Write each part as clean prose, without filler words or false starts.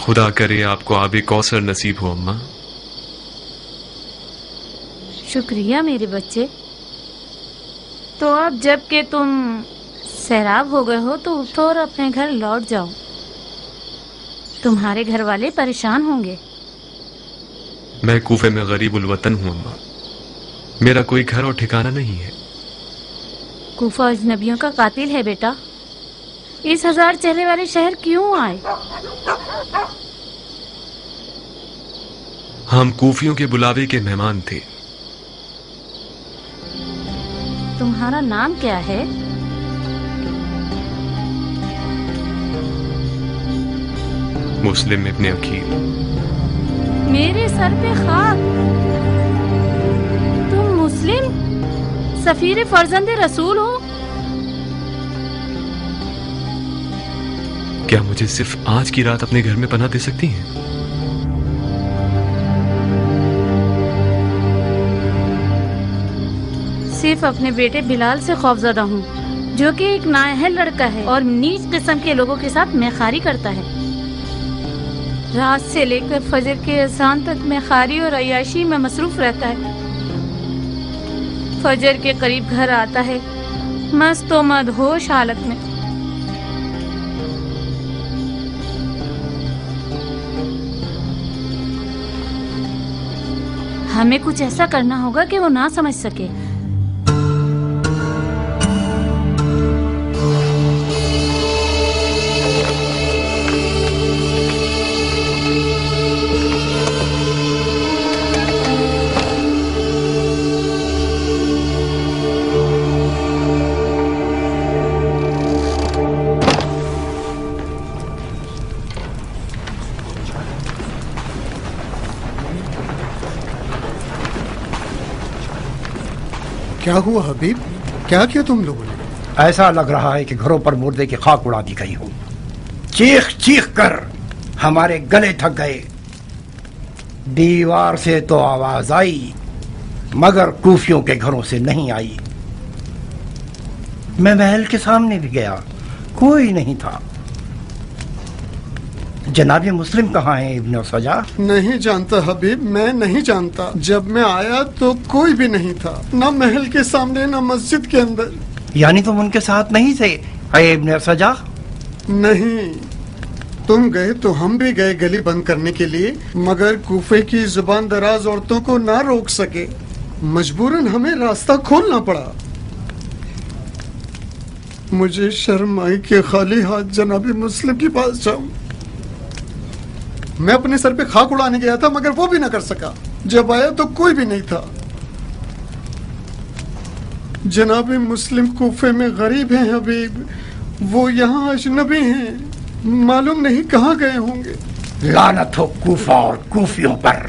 خدا کرے آپ کو آب کوثر نصیب ہو اماں۔ شکریہ میرے بچے۔ تو اب جب کہ تم سیراب ہو گئے ہو تو اٹھو اور اپنے گھر لوٹ جاؤ، تمہارے گھر والے پریشان ہوں گے۔ میں کوفے میں غریب الوطن ہوں اماں، میرا کوئی گھر اور ٹھکانہ نہیں ہے۔ کوفہ اجنبیوں کا قاتل ہے بیٹا، اس 1000 چہرے والے شہر کیوں آئے؟ ہم کوفیوں کے بلاوے کے مہمان تھے۔ تمہارا نام کیا ہے؟ مسلم ابن عقیل۔ میرے سر پہ خاک، تم مسلم سفیر فرزند رسول ہو؟ کیا مجھے صرف آج کی رات اپنے گھر میں پناہ دے سکتی ہیں؟ صرف اپنے بیٹے بلال سے خوفزدہ ہوں، جو کہ ایک نااہل لڑکا ہے اور نیچ قسم کے لوگوں کے ساتھ میخاری کرتا ہے۔ رات سے لے کر فجر کے اذان تک میخاری اور عیاشی میں مصروف رہتا ہے۔ فجر کے قریب گھر آتا ہے مست و مدہوش حالت میں۔ ہمیں کچھ ایسا کرنا ہوگا کہ وہ نہ سمجھ سکے۔ کیا ہوا حبیب؟ کیا کیا تم لوگوں نے؟ ایسا لگ رہا ہے کہ گھروں پر مردے کی خاک اڑا دی گئی ہو۔ چیخ چیخ کر ہمارے گلے تھک گئے۔ دیوار سے تو آواز آئی مگر کوفیوں کے گھروں سے نہیں آئی۔ میں محل کے سامنے بھی گیا، کوئی نہیں تھا۔ جناب مسلم کہاں ہیں ابن سجا؟ نہیں جانتا حبیب، میں نہیں جانتا۔ جب میں آیا تو کوئی بھی نہیں تھا، نہ محل کے سامنے نہ مسجد کے اندر۔ یعنی تم ان کے ساتھ نہیں تھے اے ابن سجا؟ نہیں، تم گئے تو ہم بھی گئے گلی بند کرنے کے لیے، مگر کوفے کی زبان دراز عورتوں کو نہ روک سکے، مجبوراً ہمیں راستہ کھولنا پڑا۔ مجھے شرم آئی کہ خالی ہاتھ جناب مسلم کے پاس جاؤں۔ میں اپنے سر پہ خاک اڑانے گیا تھا مگر وہ بھی نہ کر سکا۔ جب آیا تو کوئی بھی نہیں تھا۔ جناب مسلم کوفے میں غریب ہیں حبیب، وہ یہاں اجنبی ہیں، معلوم نہیں کہاں گئے ہوں گے۔ لعنت ہو کوفہ اور کوفیوں پر۔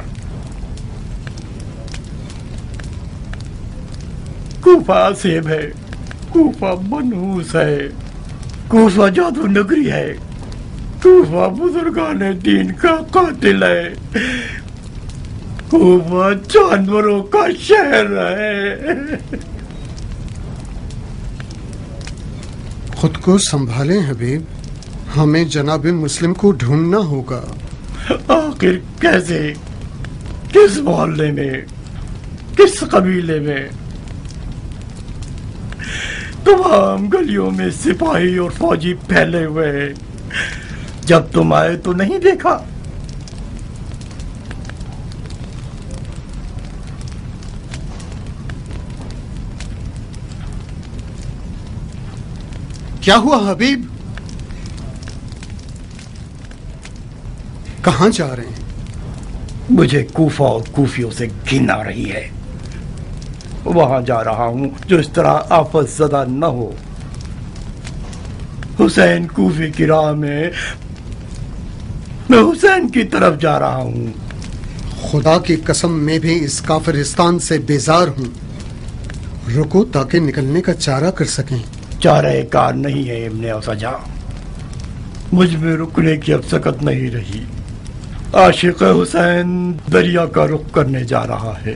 کوفہ عصیب ہے، کوفہ منحوس ہے، کوفہ جادو نگری ہے، کوفہ بزرگان دین کا قاتل ہے، کوفہ جانوروں کا شہر ہے۔ خود کو سنبھالیں حبیب، ہمیں جناب مسلم کو ڈھونڈنا ہوگا۔ آخر کیسے، کس محلے میں، کس قبیلے میں؟ تمام گلیوں میں سپاہی اور فوجی پھیلے ہوئے ہیں، جب تم آئے تو نہیں دیکھا۔ کیا ہوا حبیب؟ کہاں جا رہے ہیں؟ مجھے کوفہ اور کوفیوں سے گھن آ رہی ہے، وہاں جا رہا ہوں جو اس طرح آفت زدہ نہ ہو۔ حسین کوفی کی راہ میں حسین کی طرف جا رہا ہوں۔ خدا کی قسم میں بھی اس کافرستان سے بیزار ہوں، رکو تاکہ نکلنے کا چارہ کر سکیں۔ چارہ کار نہیں ہے ابن سجا، مجھ میں رکنے کی اب سکت نہیں رہی۔ عاشق حسین دریا کا رخ کرنے جا رہا ہے۔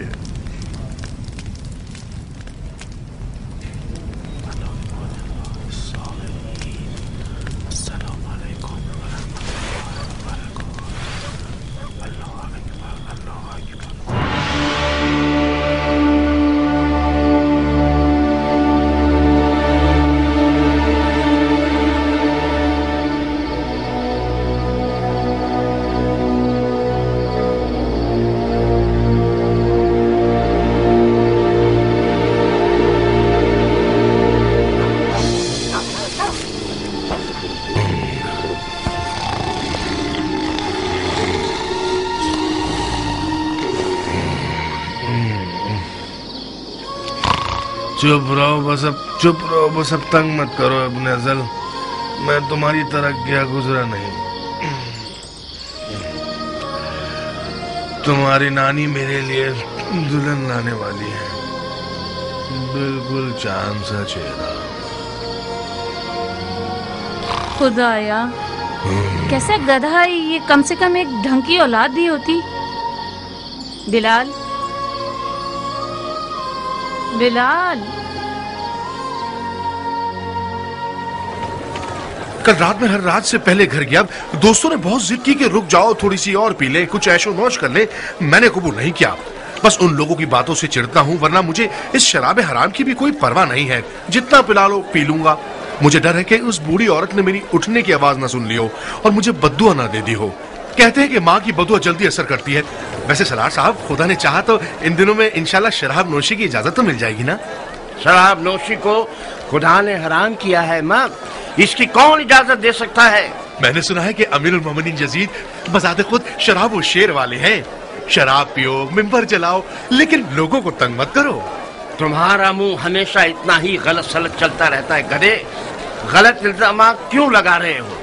चुप रहो बस, अब चुप रहो बस, अब तंग मत करो इब्ने अज़ल। मैं तुम्हारी तरह गया गुजरा नहीं। तुम्हारी नानी मेरे लिए दुल्हन लाने वाली है, बिल्कुल चांद सा चेहरा। खुदाया, कैसा गधा है ये, कम से कम एक ढंग की औलाद दी होती। बिलाल, बिलाल। कल रात में हर रात से पहले घर गया। दोस्तों ने बहुत जिद की कि रुक जाओ, थोड़ी सी और पी ले, कुछ ऐशो नौश कर ले। मैंने कबूल नहीं किया। बस उन लोगों की बातों से चिढ़ता हूँ, वरना मुझे इस शराब हराम की भी कोई परवाह नहीं है। जितना पिला लो पी लूंगा। मुझे डर है कि उस बूढ़ी औरत ने मेरी उठने की आवाज ना सुन ली हो और मुझे बद्दुआ ना दे दी हो। कहते हैं कि माँ की बदुआ जल्दी असर करती है। वैसे सलार साहब, खुदा ने चाहा तो इन दिनों में इंशाल्लाह शराब नोशी की इजाजत तो मिल जाएगी ना? शराब नोशी को खुदा ने हराम किया है माँ, इसकी कौन इजाजत दे सकता है? मैंने सुना है कि अमीरुल मोमिनीन यजीद बजाते खुद शराब और शेर वाले हैं। शराब पियो, मिंबर जलाओ, लेकिन लोगों को तंग मत करो। तुम्हारा मुंह हमेशा इतना ही गलत सलत चलता रहता है गधे। गलत इल्जाम क्यों लगा रहे हो?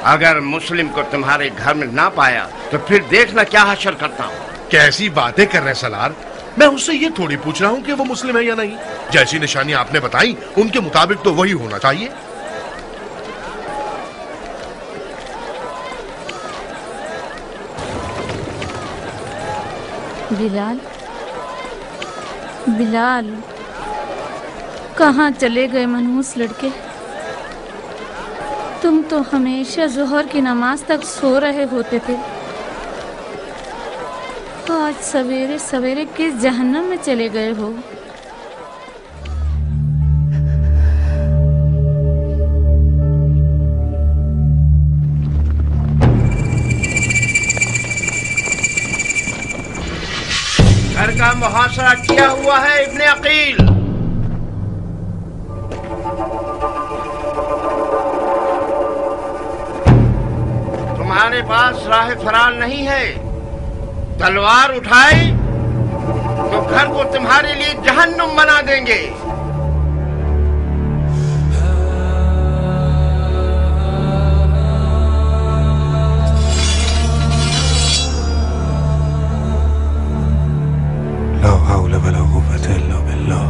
अगर मुस्लिम को तुम्हारे घर में ना पाया तो फिर देखना क्या हशर करता हूँ। कैसी बातें कर रहे सलार? मैं उससे ये थोड़ी पूछ रहा हूँ कि वो मुस्लिम है या नहीं। जैसी निशानी आपने बताई उनके मुताबिक तो वही होना चाहिए। बिलाल, बिलाल, कहाँ चले गए मनहूस लड़के? तुम तो हमेशा जोहर की नमाज तक सो रहे होते थे। आज सवेरे सवेरे किस जहन्नम में चले गए हो? घर का मुहासरा किया हुआ है इब्ने अकील। तुम्हारे पास राह फरार नहीं है। तलवार उठाई तो घर को तुम्हारे लिए जहन्नुम बना देंगे। ला हौल वला कुव्वता इल्ला बिल्लाह।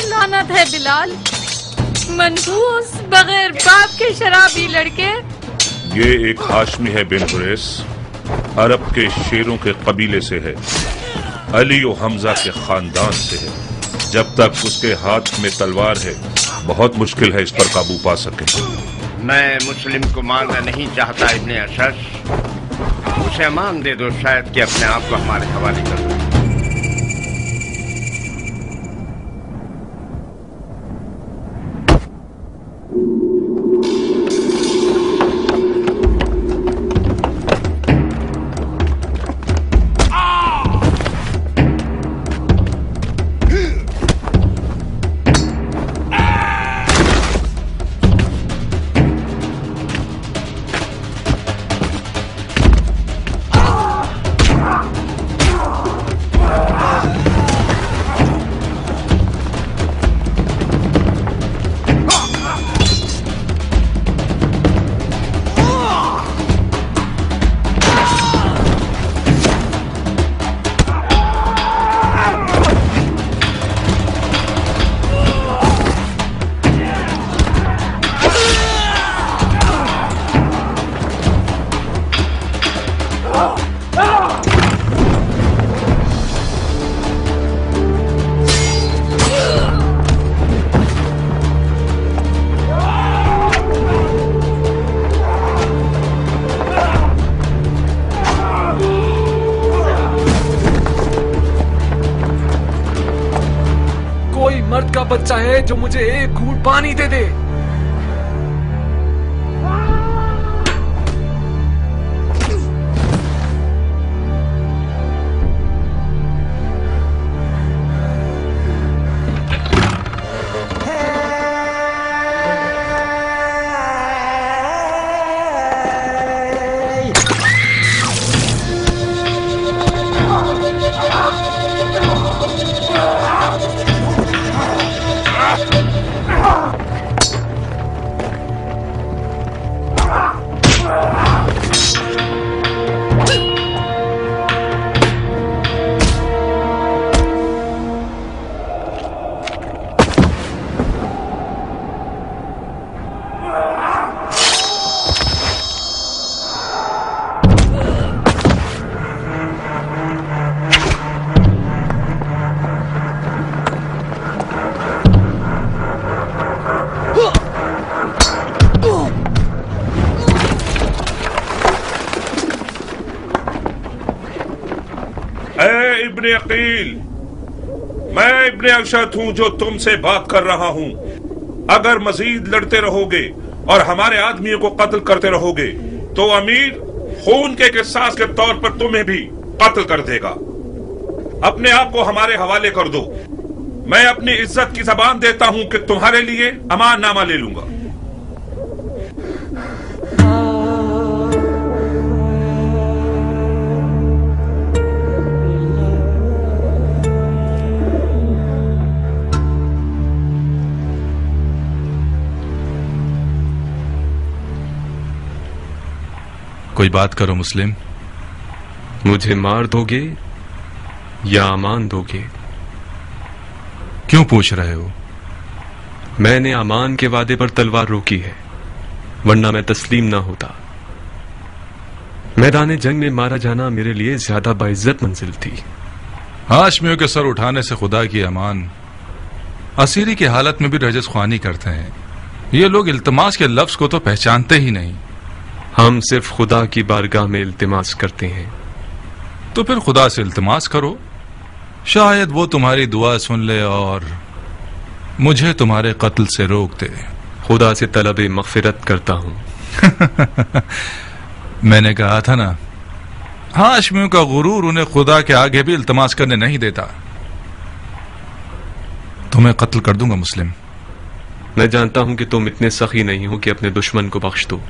लानत है बिलाल, मनहूस बगैर बाप के शराबी लड़के। ये एक हाशमी है बिन हुरैस, अरब के शेरों के कबीले से है, अली और हमजा के खानदान से है। जब तक उसके हाथ में तलवार है बहुत मुश्किल है इस पर काबू पा सके। मैं मुस्लिम को मारना नहीं चाहता इब्ने अशश, उसे अमान दे दो, शायद कि अपने आप को हमारे हवाले कर दो। बच्चा है जो मुझे एक घूंट पानी दे दे। इब्ने अकील, मैं इब्ने अशद हूं जो तुमसे बात कर रहा हूं। अगर मजीद लड़ते रहोगे और हमारे आदमियों को कत्ल करते रहोगे तो अमीर खून के किसास के तौर पर तुम्हें भी कत्ल कर देगा। अपने आप को हमारे हवाले कर दो। मैं अपनी इज्जत की जबान देता हूं कि तुम्हारे लिए अमान नामा ले लूंगा। कोई बात करो मुस्लिम। मुझे मार दोगे या अमान दोगे? क्यों पूछ रहे हो? मैंने अमान के वादे पर तलवार रोकी है, वरना मैं तस्लीम ना होता। मैदान जंग में मारा जाना मेरे लिए ज्यादा बाइज्जत मंजिल थी। हाशमियों के सर उठाने से खुदा की अमान। असीरी की हालत में भी रजस ख्वानी करते हैं। ये लोग इल्तमास के लफ्ज को तो पहचानते ही नहीं। हम सिर्फ खुदा की बारगाह में इल्तिमास करते हैं। तो फिर खुदा से इल्तिमास करो, शायद वो तुम्हारी दुआ सुन ले और मुझे तुम्हारे कत्ल से रोक दे। खुदा से तलब मगफिरत करता हूं। मैंने कहा था ना, हाशमियों का गुरूर उन्हें खुदा के आगे भी इल्तिमास करने नहीं देता। तुम्हें कत्ल कर दूंगा मुस्लिम। मैं जानता हूं कि तुम इतने सखी नहीं हो कि अपने दुश्मन को बख्श दो।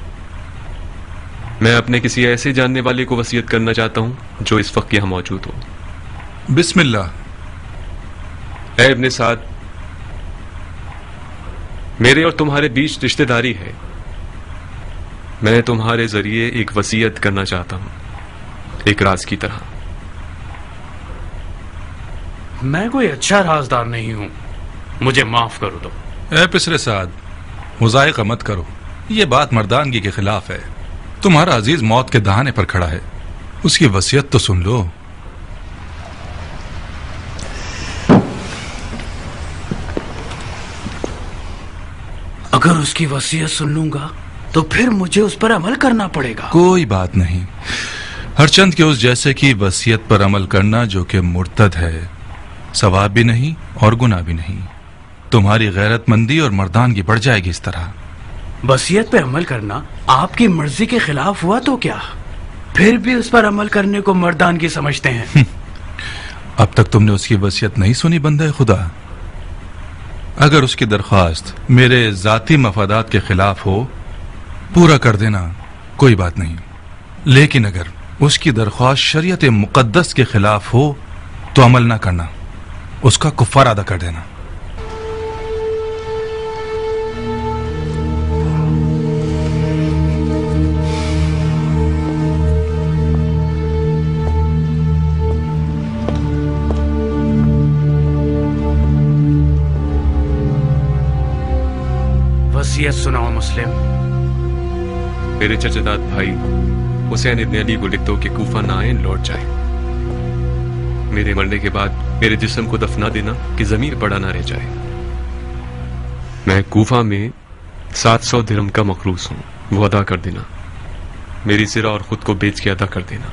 मैं अपने किसी ऐसे जानने वाले को वसीयत करना चाहता हूं जो इस वक्त यहां मौजूद हो। बिस्मिल्लाह। ऐ इब्ने साद, मेरे और तुम्हारे बीच रिश्तेदारी है। मैं तुम्हारे जरिए एक वसीयत करना चाहता हूं, एक राज की तरह। मैं कोई अच्छा राजदार नहीं हूं, मुझे माफ करो दो। ऐ पिसरे साद, मुज़ायका मत करो। ये बात मर्दानगी के खिलाफ है। तुम्हारा अजीज मौत के दहाने पर खड़ा है, उसकी वसीयत तो सुन लो। अगर उसकी वसीयत सुन लूंगा तो फिर मुझे उस पर अमल करना पड़ेगा। कोई बात नहीं। हरचंद के उस जैसे की वसीयत पर अमल करना जो कि मुर्तद है, सवाब भी नहीं और गुनाह भी नहीं। तुम्हारी गैरतमंदी और मर्दानगी बढ़ जाएगी इस तरह। वसीयत पे अमल करना आपकी मर्जी के खिलाफ हुआ तो क्या? फिर भी उस पर अमल करने को मर्दानगी समझते हैं। अब तक तुमने उसकी वसीयत नहीं सुनी बंदे खुदा। अगर उसकी दरख्वास्त मेरे जाती मफादात के खिलाफ हो, पूरा कर देना, कोई बात नहीं। लेकिन अगर उसकी दरख्वास्त शरीयत मुकद्दस के खिलाफ हो तो अमल ना करना, उसका कुफ्फार अदा कर देना। वसीयत सुनाओ मुस्लिम। मेरे चचेदाद भाई हुसैन इब्ने अली को लिख दो कि कूफा ना आए, लौट जाए। मेरे मरने के बाद मेरे जिस्म को दफना देना कि जमीन पड़ा ना रह जाए। मैं कूफा में 700 दिरहम का मखरूस हूं, वो अदा कर देना। मेरी सिरा और खुद को बेच के अदा कर देना।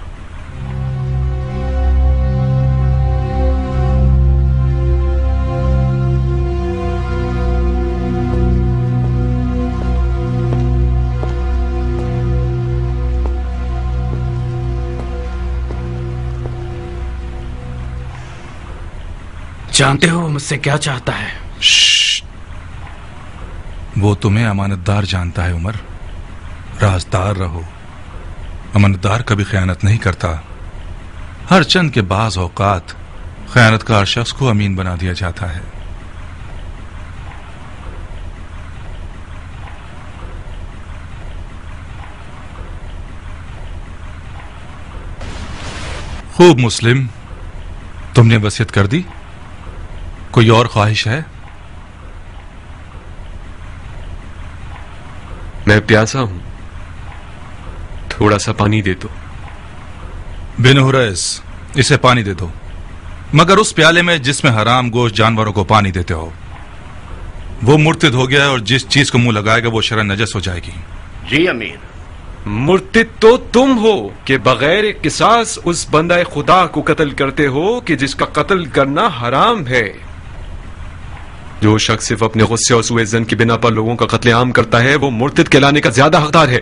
जानते हो वो मुझसे क्या चाहता है? वो तुम्हें अमानतदार जानता है उमर। राजदार रहो। अमानतदार कभी खयानत नहीं करता। हर चंद के बाज औकात खयानतकार शख्स को अमीन बना दिया जाता है। खूब मुस्लिम, तुमने वसीयत कर दी। कोई और ख्वाहिश है? मैं प्यासा हूं, थोड़ा सा पानी दे दो। बिन हुरैस, इसे पानी दे दो, मगर उस प्याले में जिसमें हराम गोश्त जानवरों को पानी देते हो। वो मुर्तिद हो गया है और जिस चीज को मुंह लगाएगा वो शरन नजस हो जाएगी। जी अमीर। मुर्तिद तो तुम हो कि बगैर किसास उस बंदा खुदा को कत्ल करते हो कि जिसका कत्ल करना हराम है। जो शख्स सिर्फ अपने गुस्से और सुए ज़न की बिना पर लोगों का कत्लेआम करता है वो मुर्तिद कहलाने का ज्यादा हकदार है।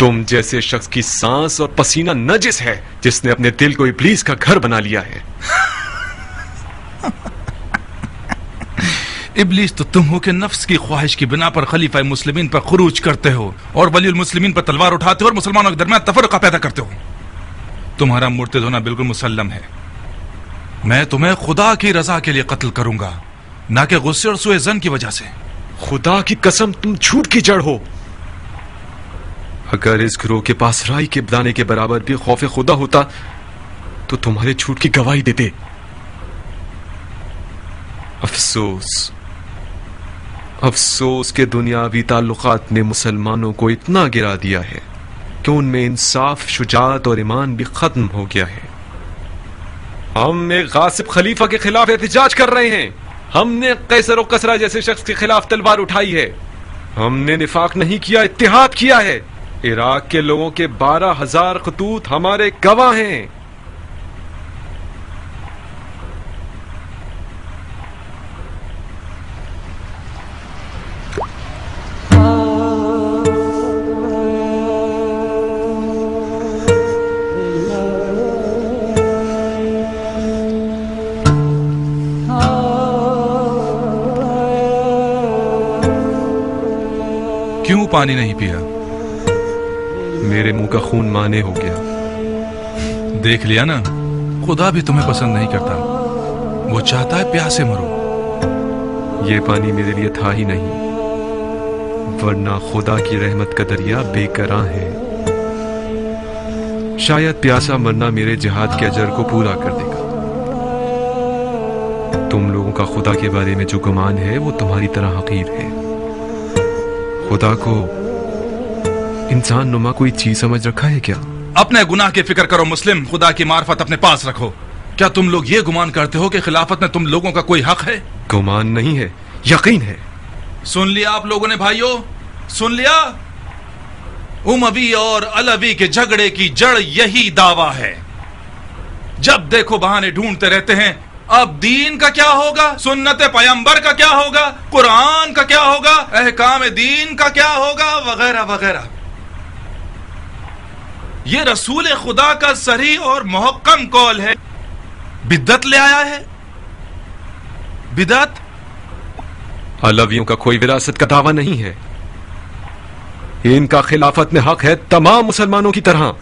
तुम जैसे शख्स की सांस और पसीना नजिस है जिसने अपने दिल को इब्लीस का घर बना लिया है। इब्लीस तो तुम हो कि नफ्स की ख्वाहिश की बिना पर खलीफा मुस्लिमीन पर खुरूज करते हो और वलीउल मुस्लिमीन पर तलवार उठाते हो और मुसलमानों के दरमियान तफरका पैदा करते हो। तुम्हारा मुर्तिद होना बिल्कुल मुसल्लम है। मैं तुम्हें खुदा की रजा के लिए कत्ल करूंगा, ना कि गुस्से और सुए ज़न की वजह से। खुदा की कसम, तुम झूठ की जड़ हो। अगर इस गिरोह के पास राई के दाने के बराबर भी खौफ खुदा होता तो तुम्हारे झूठ की गवाही देते। अफसोस, अफसोस के दुनियावी ताल्लुकात ने मुसलमानों को इतना गिरा दिया है कि उनमें इंसाफ, शुजाअत और ईमान भी खत्म हो गया है। हम एक गासिब खलीफा के खिलाफ एहतिजाज कर रहे हैं। हमने कैसर और कसरा जैसे शख्स के खिलाफ तलवार उठाई है। हमने निफाक नहीं किया, इत्तिहाद किया है। इराक के लोगों के 12,000 खतूत हमारे गवाह हैं। क्यों पानी नहीं पिया? मेरे मुंह का खून माने हो गया। देख लिया ना, खुदा भी तुम्हें पसंद नहीं करता। वो चाहता है प्यासे मरो। ये पानी मेरे लिए था ही नहीं, वरना खुदा की रहमत का दरिया बेकरां है। शायद प्यासा मरना मेरे जिहाद के अजर को पूरा कर देगा। तुम लोगों का खुदा के बारे में जो गुमान है वो तुम्हारी तरह हकीर है। खुदा को इंसान नुमा कोई चीज समझ रखा है क्या? अपने गुनाह की फिक्र करो मुस्लिम, खुदा की मार्फत अपने पास रखो। क्या तुम लोग ये गुमान करते हो कि खिलाफत में तुम लोगों का कोई हक है? गुमान नहीं है, यकीन है। सुन लिया आप लोगों ने भाइयों, सुन लिया? उमवी और अलवी के झगड़े की जड़ यही दावा है। जब देखो बहाने ढूंढते रहते हैं। अब दीन का क्या होगा, सुन्नत पैगंबर का क्या होगा, कुरान का क्या होगा, अहकाम दीन का क्या होगा, वगैरह वगैरह। ये रसूल खुदा का सही और मुहक्कम कौल है। बिदअत ले आया है। बिदअत अलवियों का कोई विरासत का दावा नहीं है। इनका खिलाफत में हक है तमाम मुसलमानों की तरह।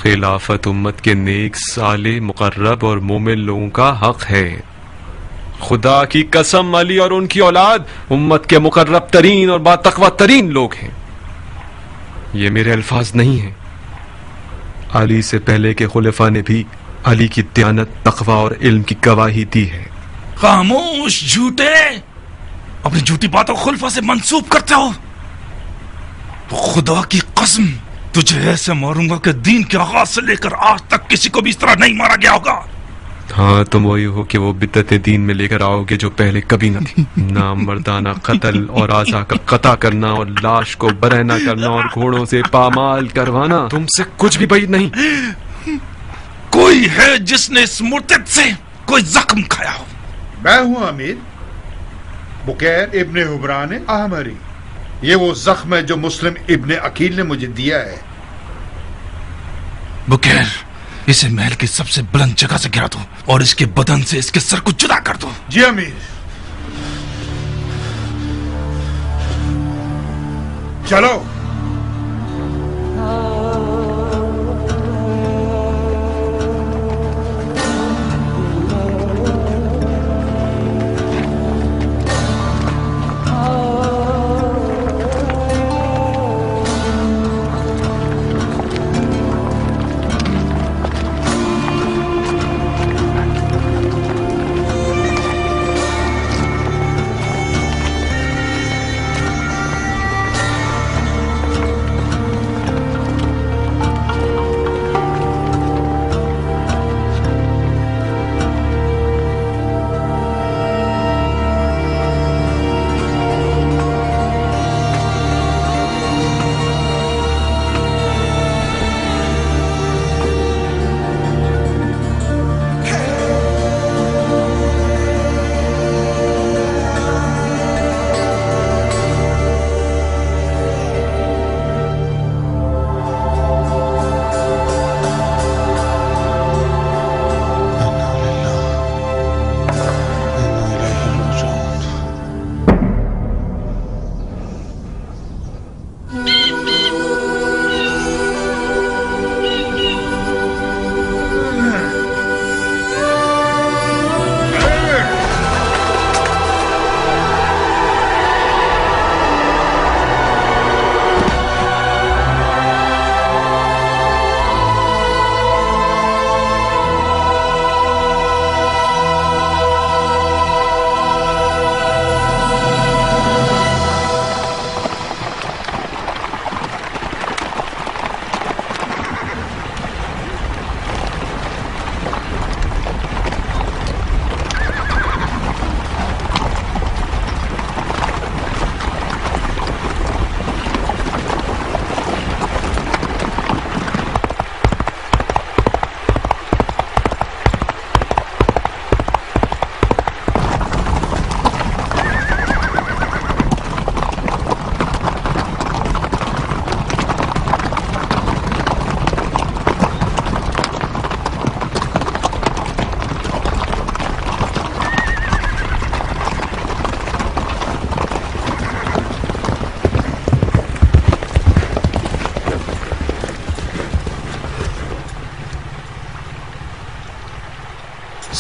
खिलाफत उम्मत के नेक, साले, मुकर्रब और मोमिन लोगों का हक है। खुदा की कसम, अली और उनकी औलाद उम्मत के मुकर्रब तरीन और बातकवा तरीन लोग हैं। ये मेरे अल्फाज नहीं हैं। अली से पहले के खुलफा ने भी अली की दयानत, तकवा और इल्म की गवाही दी है। खामोश झूठे, अपनी झूठी बातों को खुलफा से मंसूब करते हो। खुदा की कसम, तुझे ऐसे मारूंगा कि दीन के आगाज से लेकर आज तक किसी को भी इस तरह नहीं मारा गया होगा। हाँ, तुम वही हो कि वो बिद्दत दीन में लेकर आओगे जो पहले कभी न थी। नाम मर्दाना कत्ल और आजा का कता करना और लाश को बरहना करना और घोड़ों से पामाल करवाना तुमसे कुछ भी بعید नहीं। कोई है जिसने इस मुर्तद से कोई जख्म खाया हो? मैं हूं अमीर, बुकैर इब्ने हुबरान अहमरी। ये वो जख्म है जो मुस्लिम इब्ने अकील ने मुझे दिया है। बुकैर, اسے محل کی سب سے بلند جگہ سے گرا دو اور اس کے بدن سے اس کے سر کو جدا کر دو. جی امیر. چلو.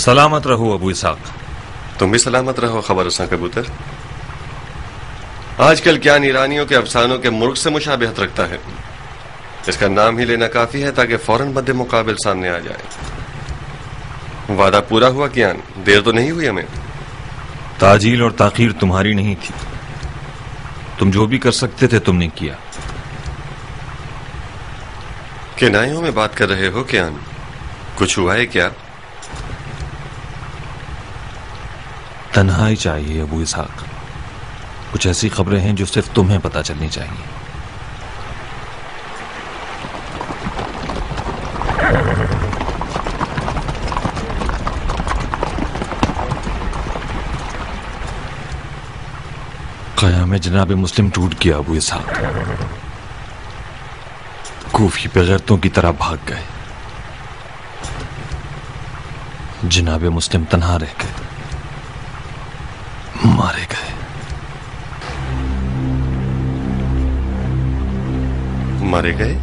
سلامت رہو ابو اسحاق. تم بھی سلامت رہو خبر رساں کبوتر. آج کل کیان ایرانیوں کے افسانوں کے مرغ سے مشابہت رکھتا ہے. اس کا نام ہی لینا کافی ہے تاکہ فوراً مد مقابل سامنے آ جائے. وعدہ پورا ہوا کیان؟ دیر تو نہیں ہوئی ہمیں؟ تاجیل اور تاخیر تمہاری نہیں تھی. تم جو بھی کر سکتے تھے تم نے کیا. کنایوں میں بات کر رہے ہو کیان؟ کچھ ہوا ہے کیا؟ تنہائی چاہیے ابو اسحاق. کچھ ایسی خبریں ہیں جو صرف تمہیں پتہ چلنی چاہیے. قیام جناب مسلم ٹوٹ گیا ابو اسحاق. کوفی بغیرتوں کی طرح بھاگ گئے. جناب مسلم تنہا رہ گئے، مارے گئے. مارے گئے؟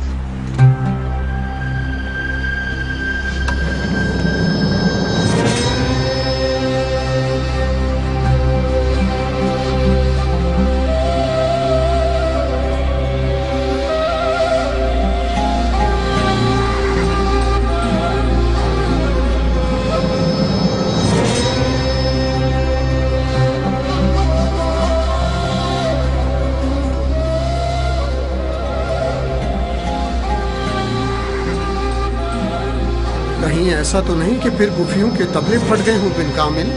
ایسا تو نہیں کہ پھر کوفیوں کے طبلے پھٹ گئے ہوں بن کامل؟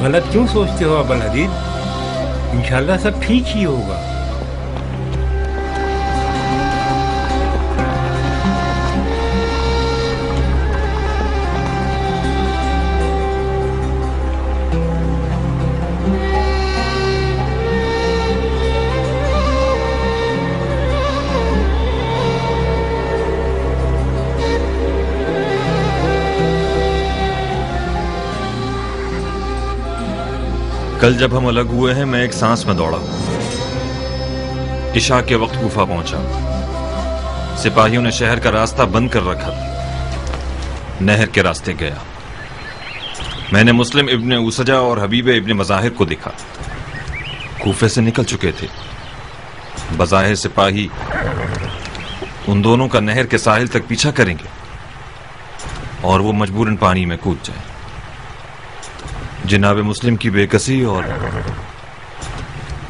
غلط کیوں سوچتے ہو ابا الحدید؟ انشاءاللہ سب ٹھیک ہی ہوگا. کل جب ہم الگ ہوئے ہیں میں ایک سانس میں دوڑا ہوں. عشاء کے وقت کوفہ پہنچا. سپاہیوں نے شہر کا راستہ بند کر رکھا تھا. نہر کے راستے گیا. میں نے مسلم ابن اوسجا اور حبیب ابن مظاہر کو دیکھا. کوفے سے نکل چکے تھے. بظاہر سپاہی ان دونوں کا نہر کے ساحل تک پیچھا کریں گے اور وہ مجبوراً پانی میں کود جائیں. جناب مسلم کی بے کسی اور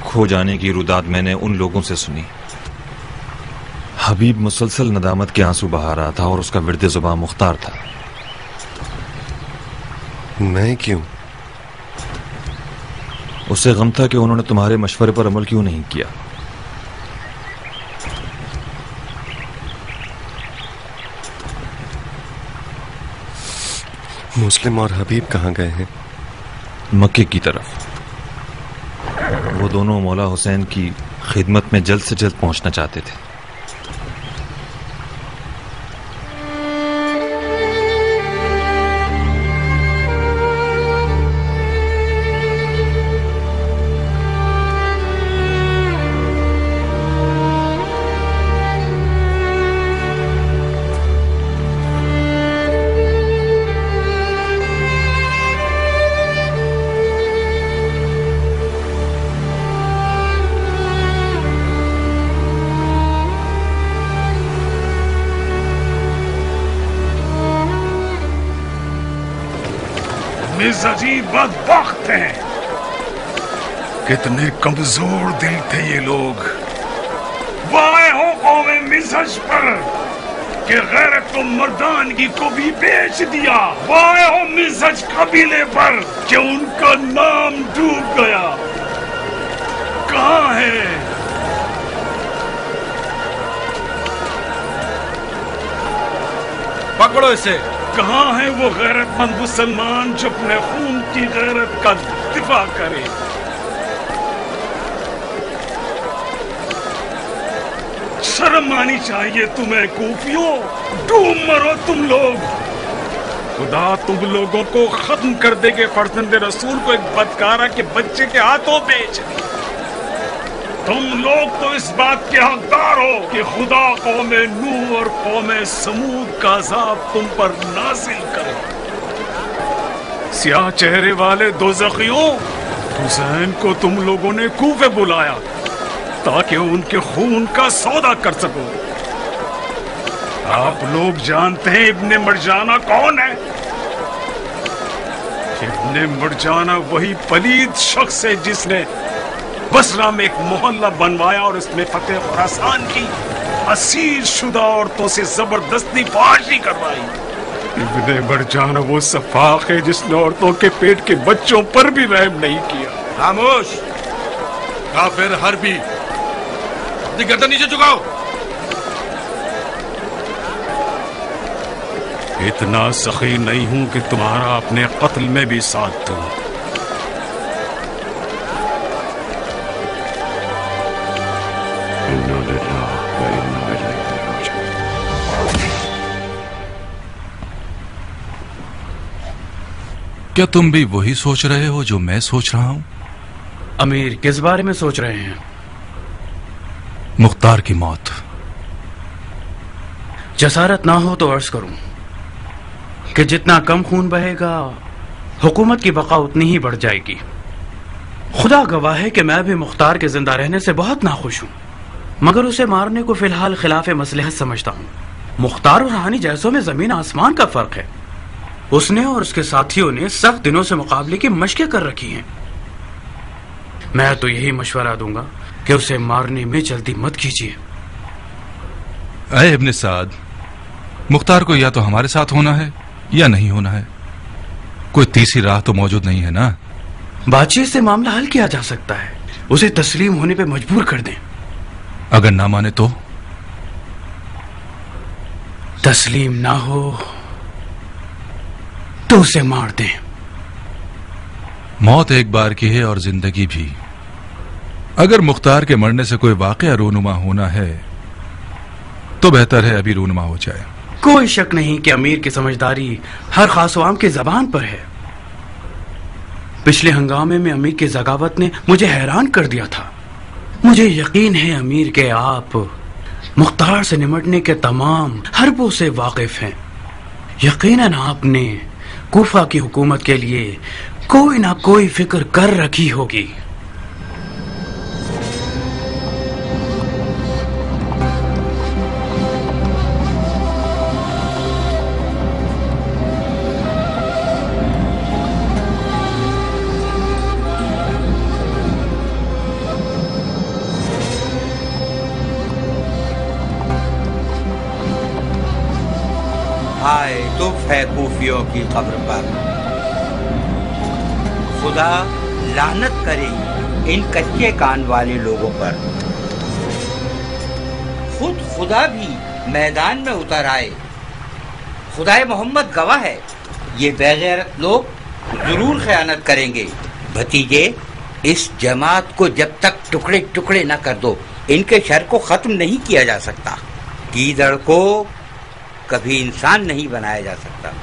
کھو جانے کی روداد میں نے ان لوگوں سے سنی. حبیب مسلسل ندامت کے آنسو بہا رہا تھا اور اس کا ورد زباں مختار تھا. میں کیوں؟ اسے غم تھا کہ انہوں نے تمہارے مشورے پر عمل کیوں نہیں کیا. مسلم اور حبیب کہاں گئے ہیں؟ مکے کی طرف. وہ دونوں مولا حسین کی خدمت میں جلد سے جلد پہنچنا چاہتے تھے. عجیب بدبخت ہیں. کتنے کمزور دل تھے یہ لوگ. وائے ہو قوم مزہج پر کہ غیرت و مردانگی کو بھی بیچ دیا. وائے ہو مزہج قبیلے پر کہ ان کا نام ڈوب گیا. کہاں ہے پکڑو اسے. کہاں ہے وہ غیرت مند مسلمان جو اپنے خون کی غیرت کا دفاع کرے؟ شرم آنی چاہیے تمہیں کوفیوں. ڈوب مرو تم لوگ. خدا تم لوگوں کو ختم کر دے گے. فرزند رسول کو ایک بدکارہ کے بچے کے ہاتھوں بیچ دی. تم لوگ تو اس بات کے حقدار ہو کہ خدا قوم نوح اور قوم سمود کا عذاب تم پر نازل کرے. سیاہ چہرے والے دوزخیوں، حسین کو تم لوگوں نے کوفے بلایا تاکہ ان کے خون کا سودا کر سکو. آپ لوگ جانتے ہیں ابن مرجانہ کون ہے؟ ابن مرجانہ وہی پلید شخص ہے جس نے بصرہ میں ایک محلہ بنوایا اور اس میں فتح خراسان کی اسیر شدہ عورتوں سے زبردستی فحاشی کروائی. ابن مرجانہ وہ سفاق ہے جس نے عورتوں کے پیٹ کے بچوں پر بھی رحم نہیں کیا. خاموش کافر حربی، اپنی گردن نیچے جھکاؤ. اتنا سخی نہیں ہوں کہ تمہارا اپنے قتل میں بھی ساتھ دوں. کیا تم بھی وہی سوچ رہے ہو جو میں سوچ رہا ہوں؟ امیر کس بارے میں سوچ رہے ہیں؟ مختار کی موت. جسارت نہ ہو تو عرض کروں کہ جتنا کم خون بہے گا حکومت کی بقا اتنی ہی بڑھ جائے گی. خدا گواہ ہے کہ میں بھی مختار کے زندہ رہنے سے بہت ناخوش ہوں، مگر اسے مارنے کو فی الحال خلاف مصلحت سمجھتا ہوں. مختار اور رانی جیسوں میں زمین آسمان کا فرق ہے. اس نے اور اس کے ساتھیوں نے سخت دنوں سے مقابلے کی مشقیں کر رکھی ہیں. میں تو یہی مشورہ دوں گا کہ اسے مارنے میں جلدی مت کیجیے. اے ابن سعد، مختار کو یا تو ہمارے ساتھ ہونا ہے یا نہیں ہونا ہے. کوئی تیسری راہ تو موجود نہیں ہے نا. بات چیت سے معاملہ حل کیا جا سکتا ہے. اسے تسلیم ہونے پہ مجبور کر دیں. اگر نہ مانے تو؟ تسلیم نہ ہو تو اسے مار دیں. موت ایک بار کی ہے اور زندگی بھی. اگر مختار کے مرنے سے کوئی واقعہ رونما ہونا ہے تو بہتر ہے ابھی رونما ہو جائے. کوئی شک نہیں کہ امیر کی سمجھداری ہر خاص و عام کی زبان پر ہے. पिछले हंगामे में अमीर की ज़गावत ने मुझे हैरान कर दिया था। मुझे यकीन है अमीर के आप मुख्तार से निमटने के तमाम हरबों से वाकिफ हैं। यकीनन आपने कूफा की हुकूमत के लिए कोई ना कोई फिक्र कर रखी होगी। आए दुख है कूफियों की कब्र पर, खुदा लानत करे इन कच्चे कान वाले लोगों पर। खुद खुदा भी मैदान में उतर आए। खुदाए मोहम्मद गवाह है, ये बेगैरत लोग जरूर खयानत करेंगे। भतीजे, इस जमात को जब तक टुकड़े टुकड़े न कर दो, इनके शर को खत्म नहीं किया जा सकता। गीदड़ को कभी इंसान नहीं बनाया जा सकता।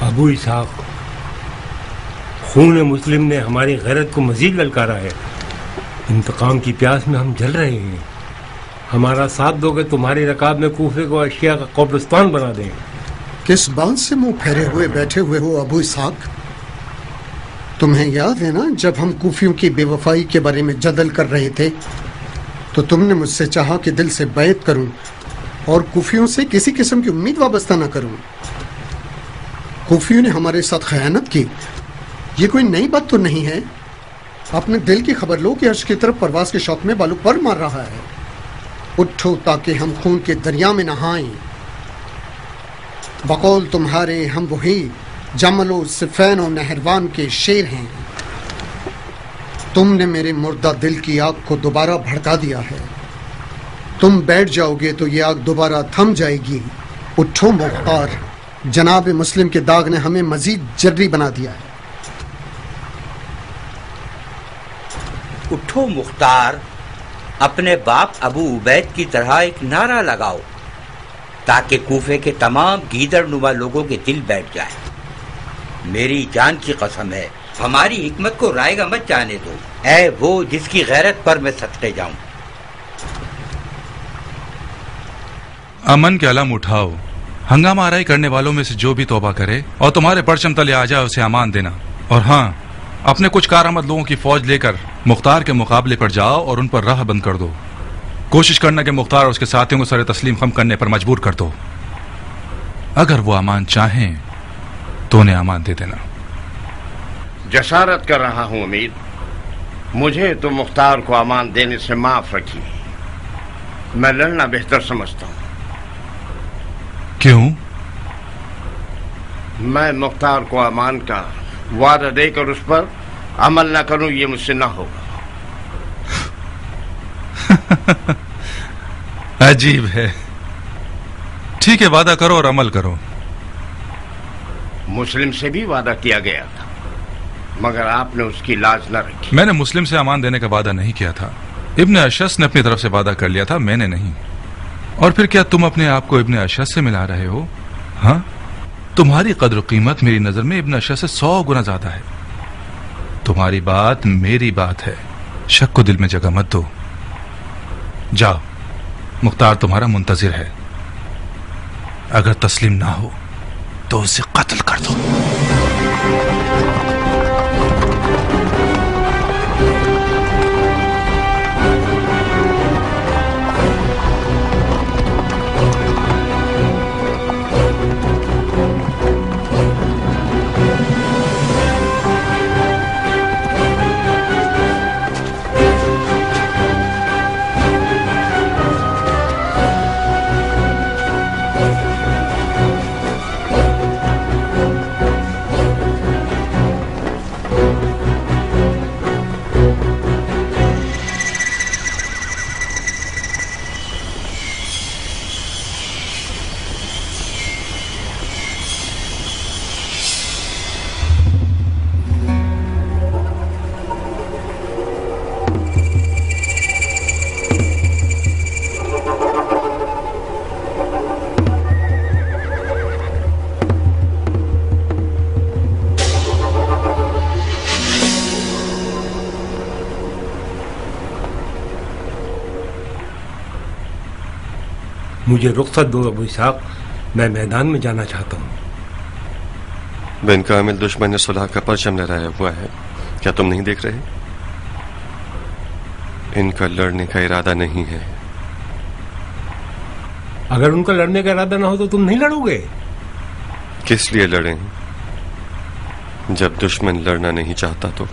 अबू इसहाक, खून मुस्लिम ने हमारी गैरत को मजीद ललकारा है। इंतकाम की प्यास में हम जल रहे हैं। हमारा साथ दोगे तुम्हारी रकाब में कूफे को अशिया का कब्रिस्तान बना दें। किस बात से मुंह फेरे हुए बैठे हुए हो अबू इसहाक? तुम्हें याद है ना, जब हम कूफियों की बेवफाई के बारे में जदल कर रहे थे तो तुमने मुझसे चाहा कि दिल से बैत करूं और कूफियों से किसी किस्म की उम्मीद वाबस्ता न करूं। कूफियों ने हमारे साथ खयानत की, ये कोई नई बात तो नहीं है। अपने दिल की खबर लो कि अर्श की तरफ परवाज के शौक में बालू पर मार रहा है। उठो ताकि हम खून के दरिया में नहाएं। बकौल तुम्हारे हम वही जमलो सिफैन और नहरवान के शेर हैं। तुमने मेरे मुर्दा दिल की आग को दोबारा भड़का दिया है। तुम बैठ जाओगे तो ये आग दोबारा थम जाएगी। उठो मुख्तार, जनाब मुस्लिम के दाग ने हमें मजीद जर्री बना दिया है। उठो मुख्तार, अपने बाप अबू उबैद की तरह एक नारा लगाओ ताकि कूफे के तमाम गीदड़-नुमा लोगों के दिल बैठ जाए। मेरी जान की कसम है, हमारी हिकमत को रायगा मत जाने दो। ऐ वो जिसकी गैरत पर मैं सदके जाऊं। अमन के अलम उठाओ। हंगामा आराई करने वालों में से जो भी तौबा करे और तुम्हारे परचम तले आ जाए उसे अमान देना। और हाँ, अपने कुछ कारआमद लोगों की फौज लेकर मुख्तार के मुकाबले पर जाओ और उन पर राह बंद कर दो। कोशिश करना कि मुख्तार और उसके साथियों को सर तस्लीम खम करने पर मजबूर कर दो। अगर वो अमान चाहें तो उन्हें अमान दे देना। जसारत कर रहा हूं अमीर, मुझे तो मुख्तार को अमान देने से माफ रखिए। मैं लड़ना बेहतर समझता हूं। क्यों? मैं मुख्तार को अमान का वादा देकर उस पर अमल न करूं, ये मुझसे ना होगा। अजीब है। ठीक है, वादा करो और अमल करो। मुस्लिम से भी वादा किया गया था, मगर आपने उसकी लाज न रखी। मैंने मुस्लिम से अमान देने का वादा नहीं किया था। इब्ने अशस ने अपनी तरफ से वादा कर लिया था, मैंने नहीं। और फिर क्या तुम अपने आप को इब्ने अशस से मिला रहे हो? हाँ, तुम्हारी कद्र कीमत मेरी नजर में इब्ने अशस से 100 गुना ज्यादा है। तुम्हारी बात मेरी बात है, शक को दिल में जगह मत दो। जाओ, मुख्तार तुम्हारा मुंतजिर है। अगर तस्लीम ना हो तो उसे कत्ल कर दो। मुझे रुख्सत दो अबू इसहाक, मैं मैदान में जाना चाहता हूँ। बिन कामिल दुश्मन ने सुलह का परचम लहराया हुआ है, क्या तुम नहीं देख रहे? इनका लड़ने का इरादा नहीं है। अगर उनका लड़ने का इरादा ना हो तो तुम नहीं लड़ोगे? किस लिए लड़ें जब दुश्मन लड़ना नहीं चाहता तो?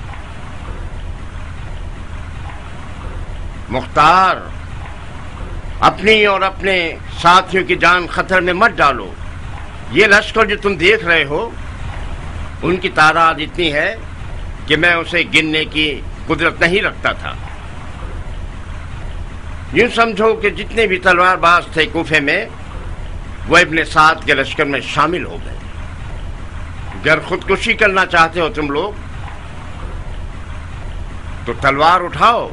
मुख्तार, अपनी और अपने साथियों की जान खतरे में मत डालो। ये लश्कर जो तुम देख रहे हो, उनकी तादाद इतनी है कि मैं उसे गिनने की कुदरत नहीं रखता था। यूं समझो कि जितने भी तलवारबाज थे कूफे में, वो इब्ने साद के लश्कर में शामिल हो गए। अगर खुदकुशी करना चाहते हो तुम लोग तो तलवार उठाओ,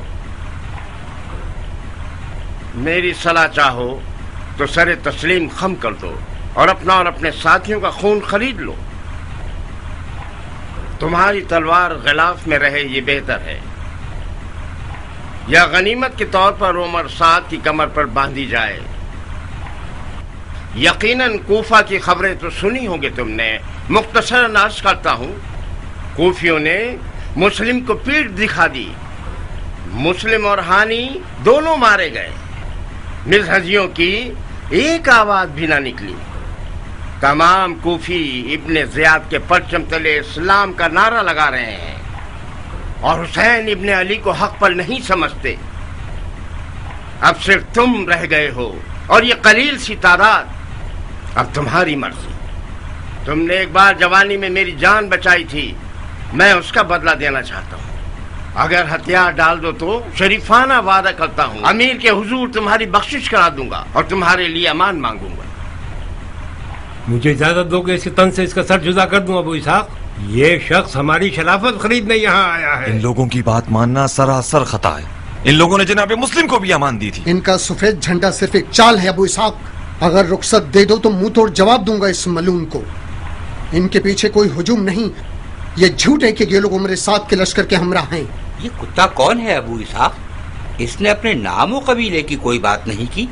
मेरी सलाह चाहो तो सरे तस्लीम खम कर दो और अपना और अपने साथियों का खून खरीद लो। तुम्हारी तलवार गिलाफ में रहे ये बेहतर है, या गनीमत के तौर पर उमर साद की कमर पर बांधी जाए। यकीनन कूफा की खबरें तो सुनी होंगी तुमने। मुख्तसरन अर्ज करता हूं, कूफियों ने मुस्लिम को पीठ दिखा दी। मुस्लिम और हानी दोनों मारे गए। मिज़हजियों की एक आवाज भी ना निकली। तमाम कूफी इब्ने ज़ियाद के परचम तले इस्लाम का नारा लगा रहे हैं और हुसैन इब्ने अली को हक पर नहीं समझते। अब सिर्फ तुम रह गए हो और ये कलील सी तादाद। अब तुम्हारी मर्जी। तुमने एक बार जवानी में मेरी जान बचाई थी, मैं उसका बदला देना चाहता हूँ। अगर हथियार डाल दो तो शरीफाना वादा करता हूँ अमीर के हुजूर तुम्हारी बख्शिश करा दूंगा और तुम्हारे लिए अमान मांगूंगा। मुझे इजाजत दो कि इस तन से इसका सर जुदा कर दूं अबू इसहाक। ये शख्स हमारी शराफत खरीदने यहाँ आया है। इन लोगों की बात मानना सरासर खता है। इन लोगों ने जनाब मुस्लिम को भी अमान दी थी। इनका सफेद झंडा सिर्फ एक चाल है अबू इसहाक। अगर रुखसत दे दो तो मुंह तोड़ जवाब दूंगा इस मलून को। इनके पीछे कोई हुजूम नहीं, ये झूठ है कि ये लोग उमर साद के लश्कर के हमरा हैं। ये कुत्ता कौन है अबू इसहाक? इसने अपने नाम और कबीले की कोई बात नहीं की।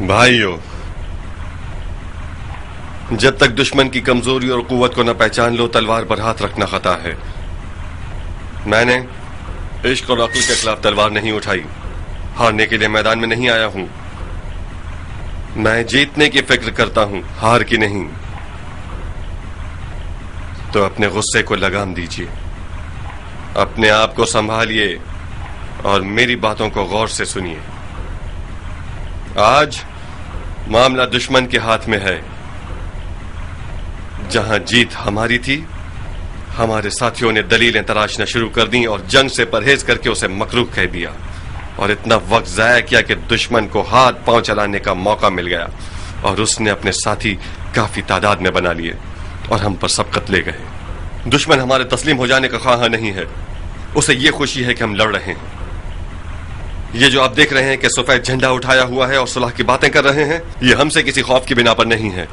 भाइयों, जब तक दुश्मन की कमजोरी और कुव्वत को न पहचान लो, तलवार पर हाथ रखना खता है। मैंने इश्क और अक्ल के खिलाफ तलवार नहीं उठाई। हारने के लिए मैदान में नहीं आया हूं। मैं जीतने की फिक्र करता हूं, हार की नहीं। तो अपने गुस्से को लगाम दीजिए, अपने आप को संभालिए और मेरी बातों को गौर से सुनिए। आज मामला दुश्मन के हाथ में है। जहां जीत हमारी थी, हमारे साथियों ने दलीलें तराशना शुरू कर दी और जंग से परहेज करके उसे मकरूह कह दिया और इतना वक्त जाया किया कि दुश्मन को हाथ पांव चलाने का मौका मिल गया और उसने अपने साथी काफी तादाद में बना लिए और हम पर सबकत ले गए। दुश्मन हमारे तस्लीम हो जाने का ख्वाह नहीं है, उसे ये खुशी है कि हम लड़ रहे हैं। ये जो आप देख रहे हैं कि सफेद झंडा उठाया हुआ है और सुलह की बातें कर रहे हैं, ये हमसे किसी खौफ की बिना पर नहीं है।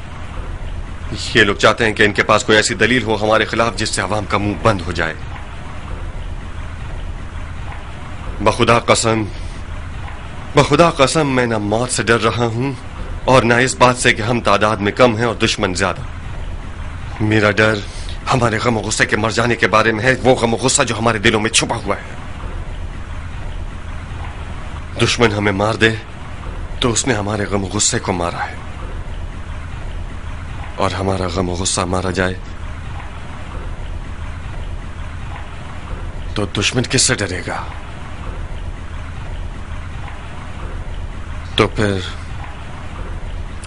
ये लोग चाहते हैं कि इनके पास कोई ऐसी दलील हो हमारे खिलाफ जिससे अवाम का मुंह बंद हो जाए। बखुदा कसम मैं न मौत से डर रहा हूं और न इस बात से कि हम तादाद में कम हैं और दुश्मन ज्यादा। मेरा डर हमारे गम और गुस्से के मर जाने के बारे में है, वो गम और गुस्सा जो हमारे दिलों में छुपा हुआ है। दुश्मन हमें मार दे तो उसने हमारे गम और गुस्से को मारा है, और हमारा गम और गुस्सा मारा जाए तो दुश्मन किससे डरेगा? तो फिर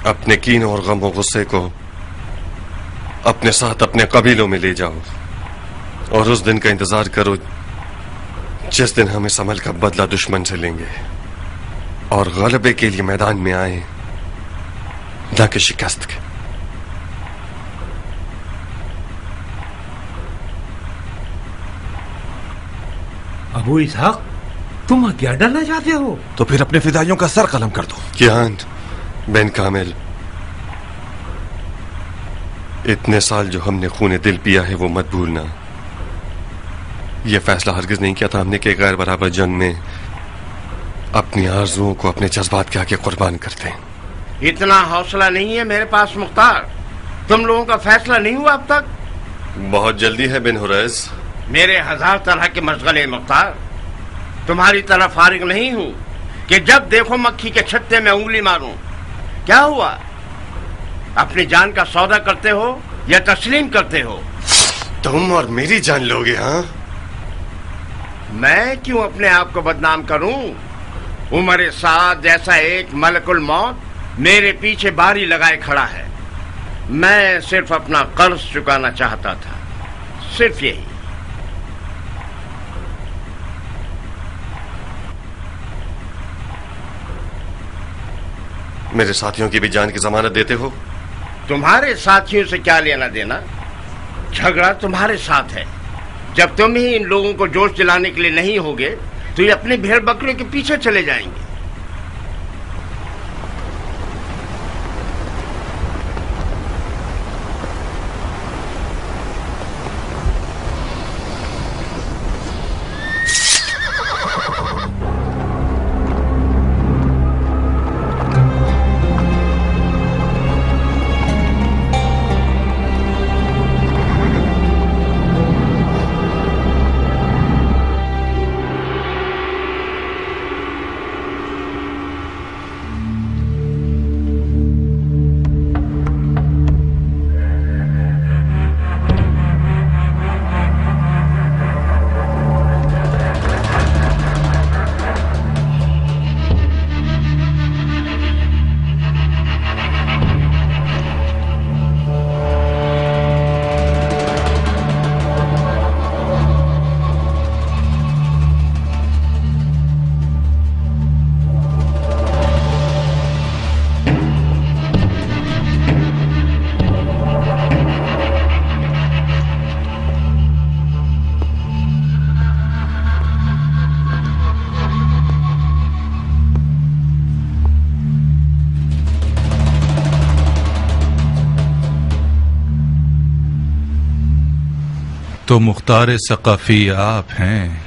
अपने कीन और गम और गुस्से को अपने साथ अपने कबीलों में ले जाओ और उस दिन का इंतजार करो जिस दिन हम इस अमल का बदला दुश्मन से लेंगे और गलबे के लिए मैदान में आए, न कि शिकस्त के। अबू इसहाक, तुम क्या डालना चाहते हो? तो फिर अपने फिदाइयों का सर कलम कर दो। कियान बिन कामिल, इतने साल जो हमने खून दिल पिया है वो मत भूलना। ये फैसला हरगिज नहीं किया था हमने कि गैर बराबर जंग में अपनी आरजुओं को अपने जज्बात के आगे कुर्बान करते हैं। इतना हौसला नहीं है मेरे पास मुख्तार। तुम लोगों का फैसला नहीं हुआ अब तक? बहुत जल्दी है बिन हुरैस। मेरे 1000 तरह के मशगले मुख्तार। तुम्हारी तरह फारिग नहीं हूं कि जब देखो मक्खी के छत्ते में उंगली मारूं। क्या हुआ? अपनी जान का सौदा करते हो या तस्लीम करते हो? तुम और मेरी जान लोगे? हाँ, मैं क्यों अपने आप को बदनाम करूं? उमर साद जैसा एक मलकुल मौत मेरे पीछे बारी लगाए खड़ा है। मैं सिर्फ अपना कर्ज चुकाना चाहता था, सिर्फ यही। मेरे साथियों की भी जान की जमानत देते हो? तुम्हारे साथियों से क्या लेना देना? झगड़ा तुम्हारे साथ है। जब तुम ही इन लोगों को जोश दिलाने के लिए नहीं होगे तो ये अपने भेड़ बकरियों के पीछे चले जाएंगे। तो मुख्तार सकाफी आप हैं।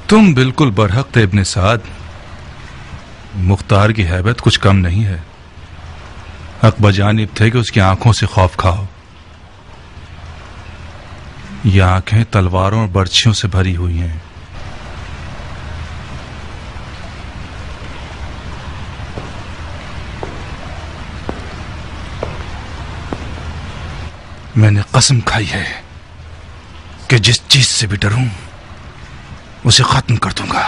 तुम बिल्कुल बरहक थे इब्ने साद। मुख्तार की हैबत कुछ कम नहीं है। हक बजानिब थे कि उसकी आंखों से खौफ खाओ। ये आंखें तलवारों और बर्छियों से भरी हुई हैं। मैंने कसम खाई है कि जिस चीज से भी डरूं उसे खत्म कर दूंगा।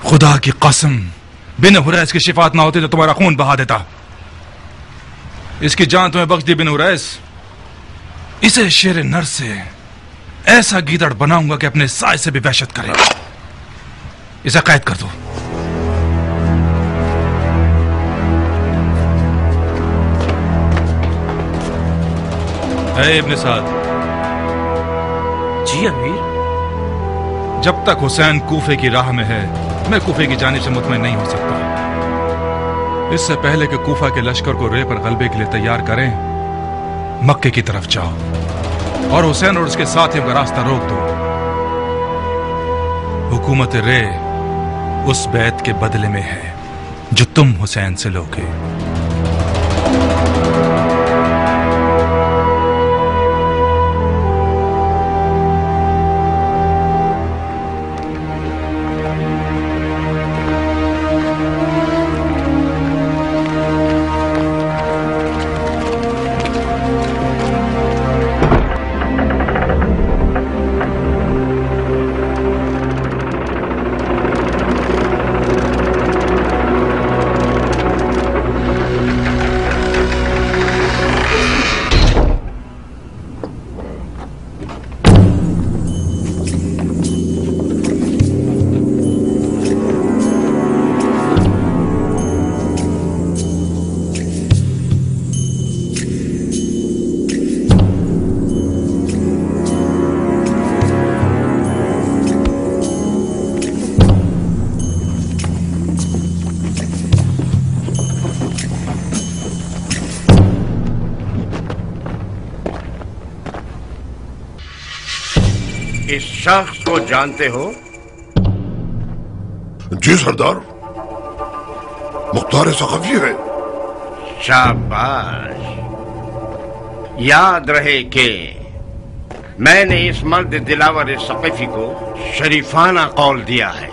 खुदा की कसम, बिन हुरैस की शिफात ना होती तो तुम्हारा खून बहा देता। इसकी जान तुम्हें बख्श दी बिन हुरैस। इसे शेर नर से ऐसा गीदड़ बनाऊंगा कि अपने साय से भी वहशत करे। इसे कैद कर दो। ऐ इब्ने साद। जी अमीर। जब तक हुसैन कूफे की राह में है मैं कूफे की जानिब से मुतमईन नहीं हो सकता। इससे पहले कि कूफा के लश्कर को रे पर गलबे के लिए तैयार करें, मक्के की तरफ जाओ और हुसैन और उसके साथियों का रास्ता रोक दो। हुकूमत रे उस बैत के बदले में है जो तुम हुसैन से लोगे। इस शख्स को जानते हो? जी सरदार, मुख्तार सखफी है। शाबाश। याद रहे कि मैंने इस मर्द दिलावर सखफी को शरीफाना कौल दिया है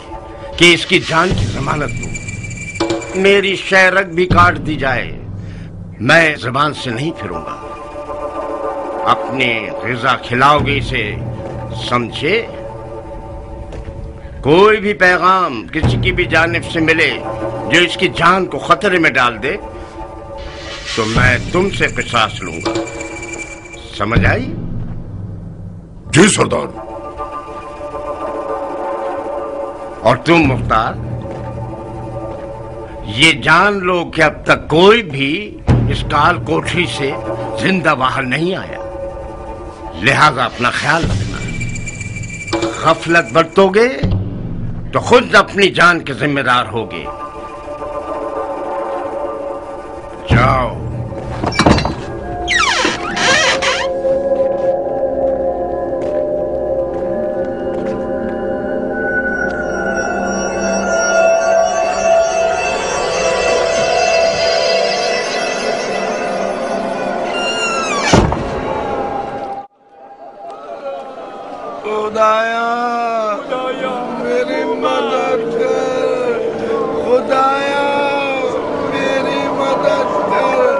कि इसकी जान की जमानत दूं। मेरी शहरक भी काट दी जाए, मैं जुबान से नहीं फिरूंगा। अपने ग़िज़ा खिलाओगे इसे, समझे? कोई भी पैगाम किसी की भी जानिब से मिले जो इसकी जान को खतरे में डाल दे तो मैं तुमसे क़िसास लूंगा। समझ आई? जी सरदार। और तुम मुख्तार, ये जान लो कि अब तक कोई भी इस काल कोठरी से जिंदा बाहर नहीं आया, लिहाजा अपना ख्याल रखना। गफलत बरतोगे तो खुद अपनी जान के जिम्मेदार होगे। जाओ। खुदाया मेरी मदद कर, खुदाया मेरी मदद कर।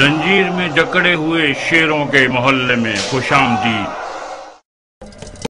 जंजीर में जकड़े हुए शेरों के मोहल्ले में खुशामदीद।